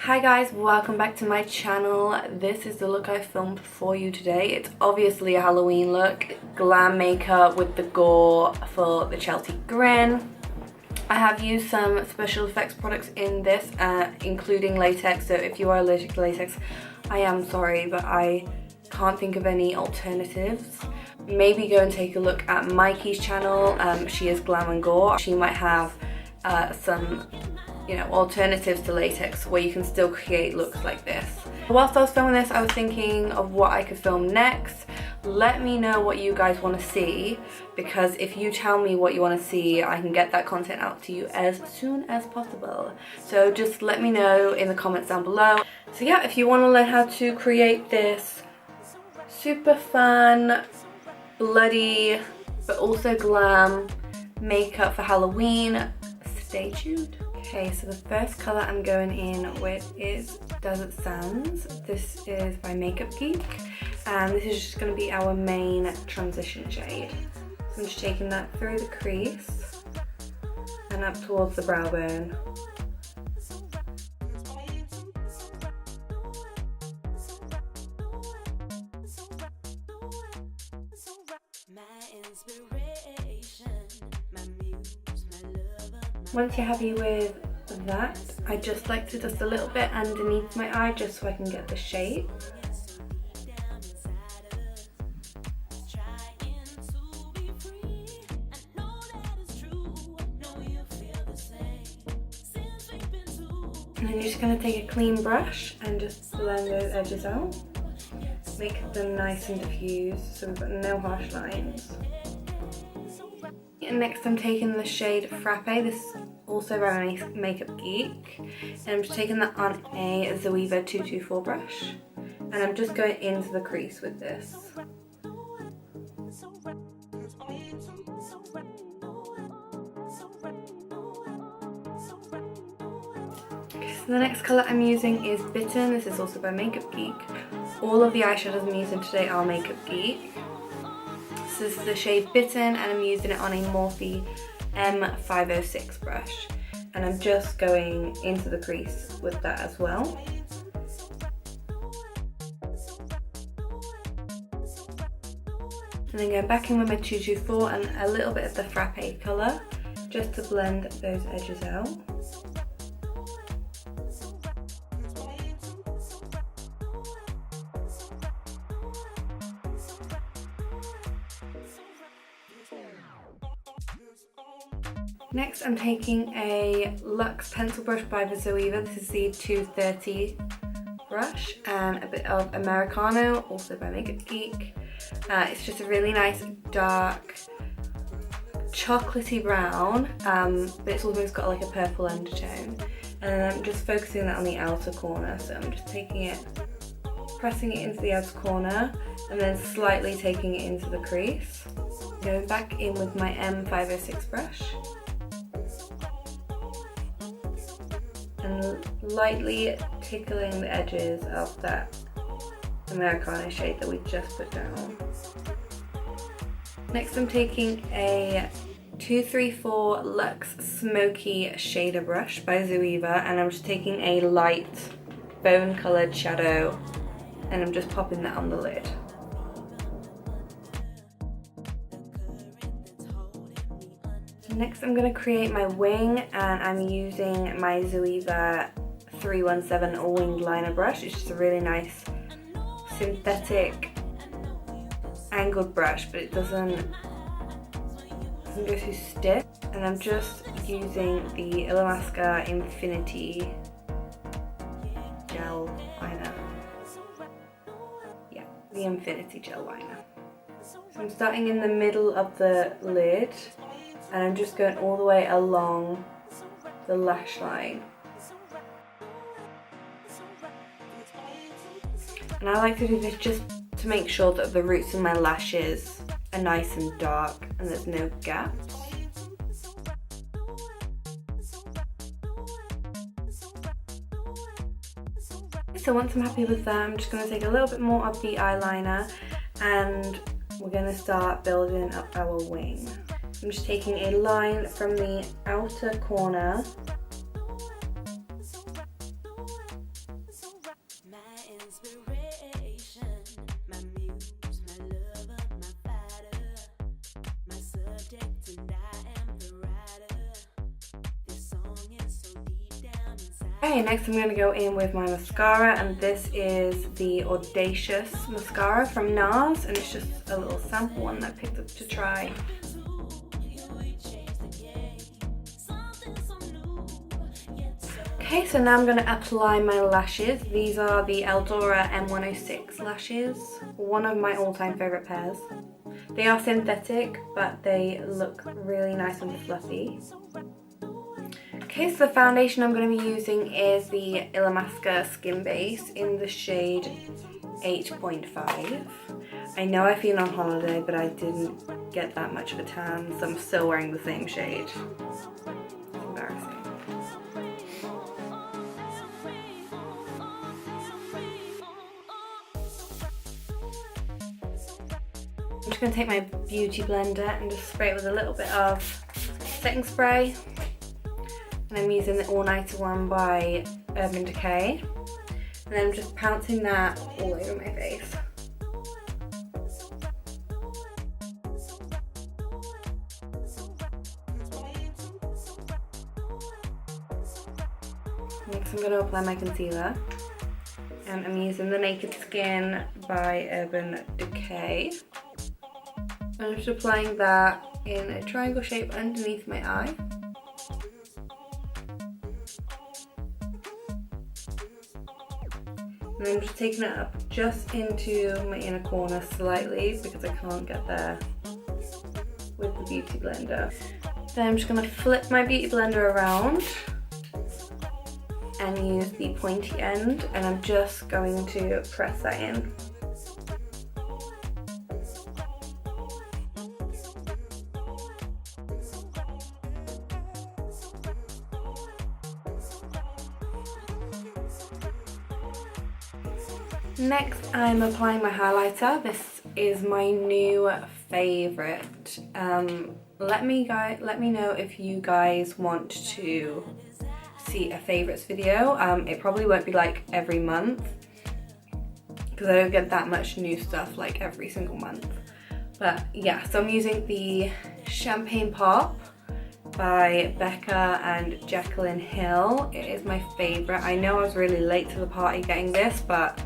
Hi guys, welcome back to my channel. This is the look I filmed for you today. It's obviously a Halloween look. Glam makeup with the gore for the Chelsea Grin. I have used some special effects products in this, including latex, so if you are allergic to latex, I am sorry, but I can't think of any alternatives. Maybe go and take a look at Mikey's channel. She is Glam and Gore. She might have some alternatives to latex where you can still create looks like this. Whilst I was filming this, I was thinking of what I could film next. Let me know what you guys want to see, because if you tell me what you want to see, I can get that content out to you as soon as possible. So just let me know in the comments down below. So yeah, if you want to learn how to create this super fun, bloody, but also glam makeup for Halloween, stay tuned. Okay, so the first colour I'm going in with is Desert Sands. This is by Geek, and this is just going to be our main transition shade. So I'm just taking that through the crease and up towards the brow bone. Once you're happy with that, I just like to dust a little bit underneath my eye just so I can get the shape. And then you're just going to take a clean brush and just blend those edges out. Make them nice and diffused so we've got no harsh lines. And next I'm taking the shade Frappe, this is also by Geek, and I'm just taking that on a Zoeva 224 brush, and I'm just going into the crease with this. Okay, so the next colour I'm using is Bitten, this is also by Geek. All of the eyeshadows I'm using today are Geek. This is the shade Bitten, and I'm using it on a Morphe M506 brush, and I'm just going into the crease with that as well. And then go back in with my 224 and a little bit of the Frappe colour just to blend those edges out. Next I'm taking a Luxe pencil brush by the Zoeva, this is the 230 brush, and a bit of Americano, also by Geek. It's just a really nice dark chocolatey brown, but it's almost got like a purple undertone. And then I'm just focusing that on the outer corner, so I'm just taking it, pressing it into the outer corner, and then slightly taking it into the crease. Going back in with my M506 brush. And lightly tickling the edges of that Americano shade that we just put down. Next I'm taking a 234 Luxe Smoky Shader Brush by Zoeva, and I'm just taking a light bone coloured shadow and I'm just popping that on the lid. Next I'm going to create my wing, and I'm using my Zoeva 317 winged liner brush. It's just a really nice synthetic angled brush, but it doesn't go too stiff. And I'm just using the Illamasqua Infinity gel liner. Yeah, the Infinity gel liner. So I'm starting in the middle of the lid, and I'm just going all the way along the lash line. And I like to do this just to make sure that the roots of my lashes are nice and dark and there's no gaps. So once I'm happy with that, I'm just going to take a little bit more of the eyeliner and we're going to start building up our wing. I'm just taking a line from the outer corner Okay, next I'm going to go in with my mascara, and this is the Audacious mascara from Nars, and it's just a little sample one that I picked up to try. Okay, so now I'm going to apply my lashes. These are the Eldora M106 lashes, one of my all-time favourite pairs. They are synthetic, but they look really nice and fluffy. Okay, so the foundation I'm going to be using is the Illamasqua Skinbase in the shade 8.5. I know I've been on holiday, but I didn't get that much of a tan, so I'm still wearing the same shade. It's embarrassing. I'm just going to take my beauty blender and just spray it with a little bit of setting spray. And I'm using the All Nighter one by Decay. And then I'm just pouncing that all over my face. Next I'm going to apply my concealer. And I'm using the Naked Skin by Decay. And I'm just applying that in a triangle shape underneath my eye. And I'm just taking it up just into my inner corner slightly because I can't get there with the beauty blender. Then I'm just going to flip my beauty blender around and use the pointy end, and I'm just going to press that in. Next, I'm applying my highlighter. This is my new favourite. Let me know if you guys want to see a favourites video. It probably won't be like every month because I don't get that much new stuff like every single month. But yeah, so I'm using the Champagne Pop by BECCA and Jacqueline Hill. It is my favourite. I know I was really late to the party getting this, but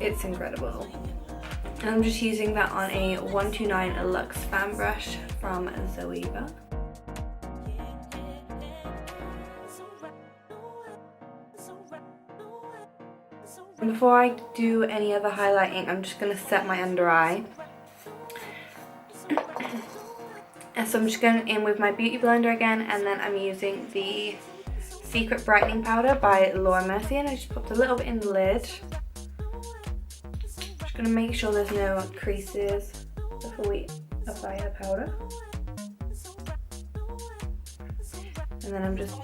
it's incredible. And I'm just using that on a 129 Luxe fan brush from Zoeva. And before I do any other highlighting, I'm just going to set my under eye. And so I'm just going in with my beauty blender again, and then I'm using the Secret Brightening Powder by Mercier, and I just popped a little bit in the lid. Just going to make sure there's no creases before we apply the powder. And then I'm just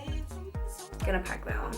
going to pack that on.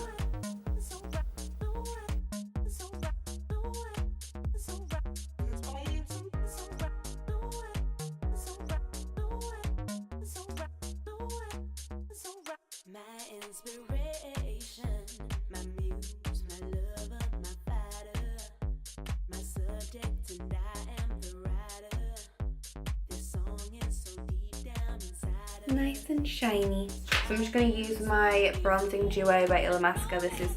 Nice and shiny. So I'm just going to use my bronzing duo by Illamasqua. This is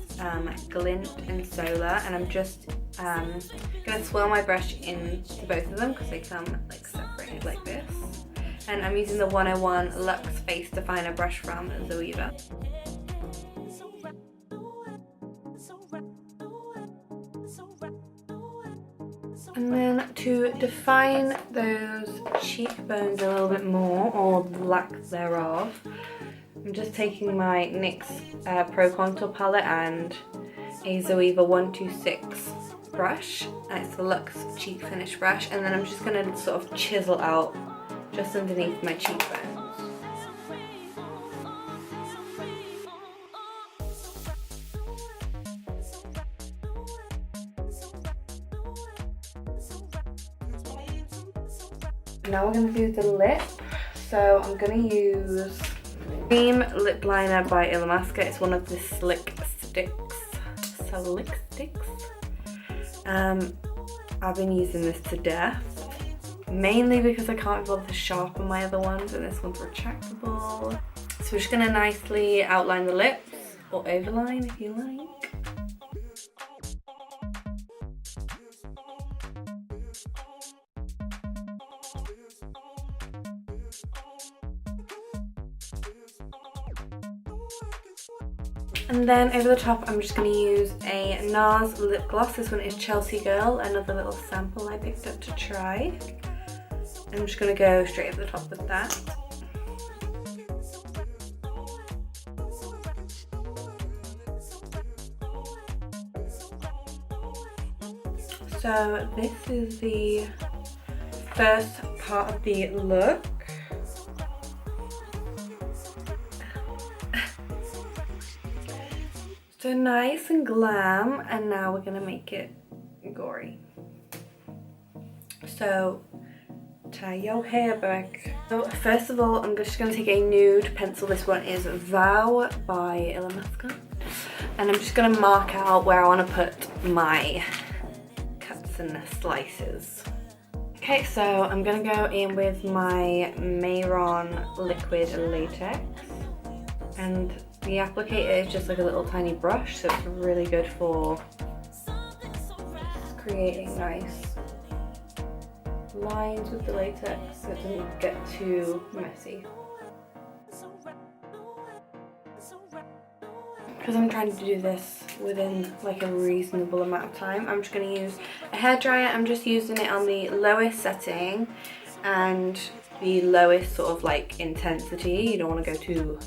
Glint and Solar, and I'm just going to swirl my brush into both of them because they come like separated like this. And I'm using the 101 Luxe Face Definer brush from Zoeva. And then to define those cheekbones a little bit more, or lack thereof, I'm just taking my NYX Pro Contour palette and a Zoeva 126 brush, and it's the Luxe Cheek Finish brush, and then I'm just going to sort of chisel out just underneath my cheekbones. Now we're going to do the lip. So I'm going to use Cream Lip Liner by Illamasqua. It's one of the Slick Sticks. I've been using this to death. Mainly because I can't be bothered to sharpen my other ones, and this one's retractable. So we're just going to nicely outline the lips. or overline if you like. And then over the top, I'm just going to use a Nars lip gloss. This one is Chelsea Girl, another little sample I picked up to try. I'm just going to go straight over the top with that. So this is the first part of the look. So nice and glam, and now we're gonna make it gory. So tie your hair back. So first of all, I'm just gonna take a nude pencil. This one is Vow by Illamasqua. And I'm just gonna mark out where I wanna put my cuts and slices. Okay, so I'm gonna go in with my Mehron liquid latex. And the applicator is just like a little tiny brush, so it's really good for creating nice lines with the latex so it doesn't get too messy. Because I'm trying to do this within like a reasonable amount of time, I'm just going to use a hairdryer. I'm just using it on the lowest setting and the lowest sort of like intensity. You don't want to go too, you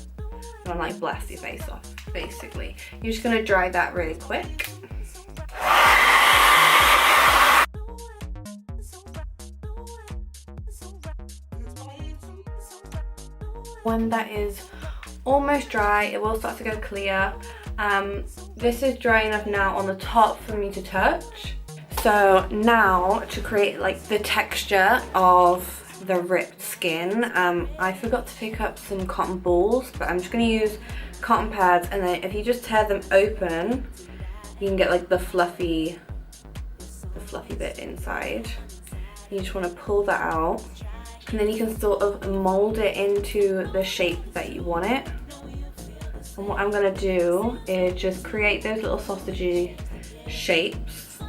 don't like blast your face off basically. You're just going to dry that really quick. When that is almost dry, it will start to go clear. This is dry enough now on the top for me to touch. So now to create like the texture of the ripped skin, I forgot to pick up some cotton balls, but I'm just going to use cotton pads, and then if you just tear them open, you can get like the fluffy bit inside. You just want to pull that out. And then you can sort of mold it into the shape that you want it. And what I'm going to do is just create those little sausagey shapes.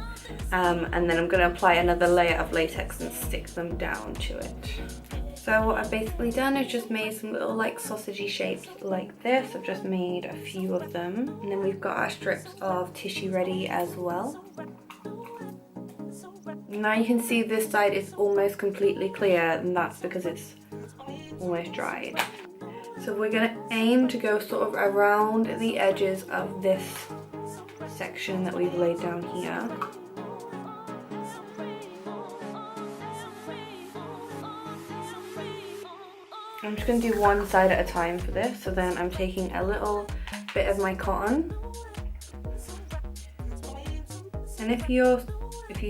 And then I'm going to apply another layer of latex and stick them down to it. So what I've basically done is just made some little like sausagey shapes like this. I've just made a few of them. And then we've got our strips of tissue ready as well. Now you can see this side is almost completely clear, and that's because it's almost dried. So we're going to aim to go sort of around the edges of this section that we've laid down here. I'm just going to do one side at a time for this. So then I'm taking a little bit of my cotton, and if you've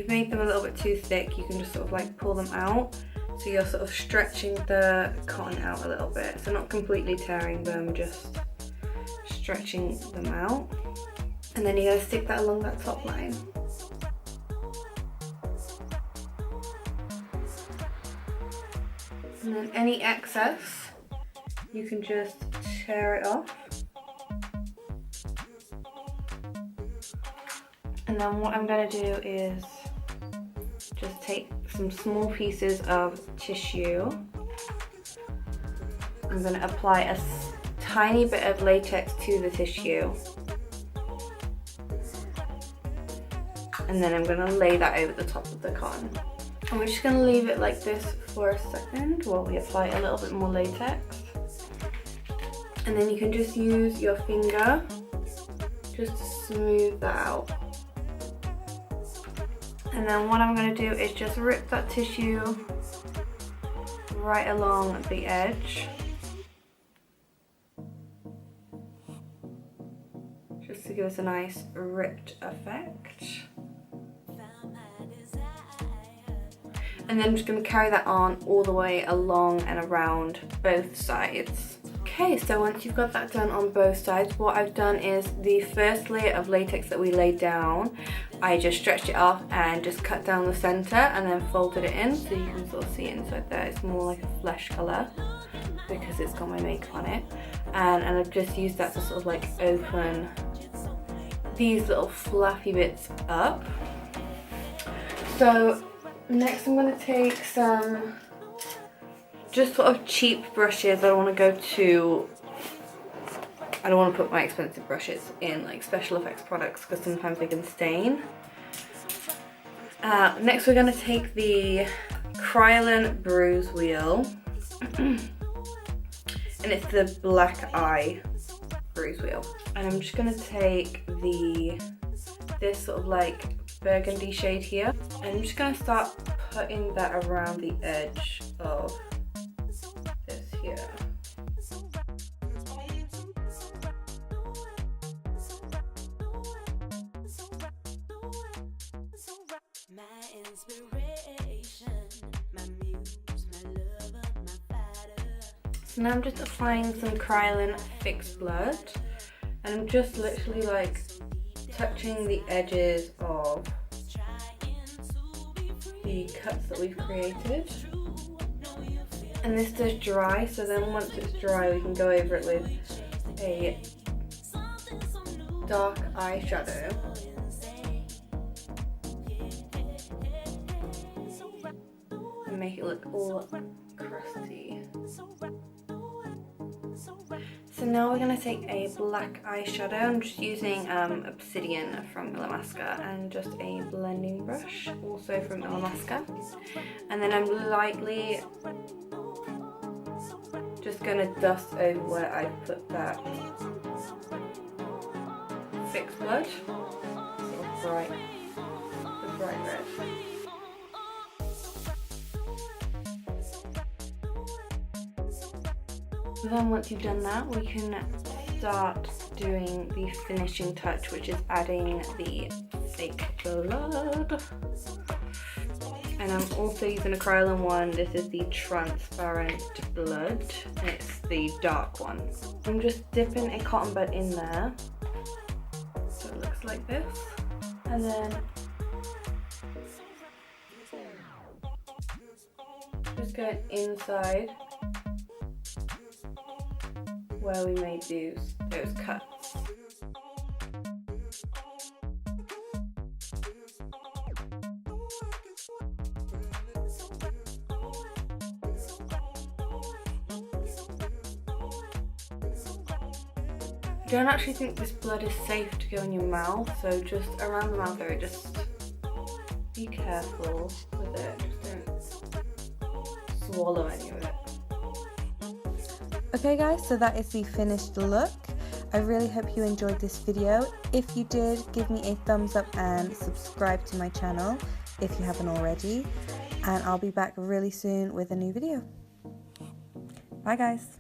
made them a little bit too thick, you can just sort of like pull them out. So you're sort of stretching the cotton out a little bit. So not completely tearing them, just stretching them out. And then you're gonna stick that along that top line. And then any excess, you can just tear it off. And then what I'm going to do is just take some small pieces of tissue. I'm going to apply a tiny bit of latex to the tissue. And then I'm going to lay that over the top of the cotton. And we're just going to leave it like this for a second while we apply a little bit more latex. And then you can just use your finger just to smooth that out. And then what I'm going to do is just rip that tissue right along the edge. Just to give us a nice ripped effect. And then I'm just going to carry that on all the way along and around both sides. Okay, so once you've got that done on both sides, what I've done is the first layer of latex that we laid down, I just stretched it off and just cut down the center and then folded it in so you can sort of see it inside there. It's more like a flesh color. because it's got my makeup on it, and I've just used that to sort of like open these little fluffy bits up. So next I'm going to take some just sort of cheap brushes. I don't want to put my expensive brushes in like special effects products because sometimes they can stain. Next we're going to take the Kryolan bruise wheel and it's the black eye bruise wheel, and I'm just going to take this sort of like burgundy shade here, and I'm just going to start putting that around the edge of this here. So now I'm just applying some Kryolan fixed blood, and I'm just literally like touching the edges of the cuts that we've created. And this does dry, so then once it's dry we can go over it with a dark eyeshadow. And make it look all crusty. So now we're going to take a black eyeshadow. I'm just using Obsidian from Illamasqua and just a blending brush, also from Illamasqua. And then I'm lightly just going to dust over where I put that fixed blood, sort of bright red. Then once you've done that, we can start doing the finishing touch, which is adding the fake blood. And I'm also using a Kryolan one. This is the transparent blood, and it's the dark one. I'm just dipping a cotton bud in there, so it looks like this. And then just going inside where we made those cuts. I don't actually think this blood is safe to go in your mouth, so just around the mouth area, just be careful with it, just don't swallow any of it. Okay guys, so that is the finished look. I really hope you enjoyed this video. If you did, give me a thumbs up and subscribe to my channel if you haven't already. And I'll be back really soon with a new video. Bye guys.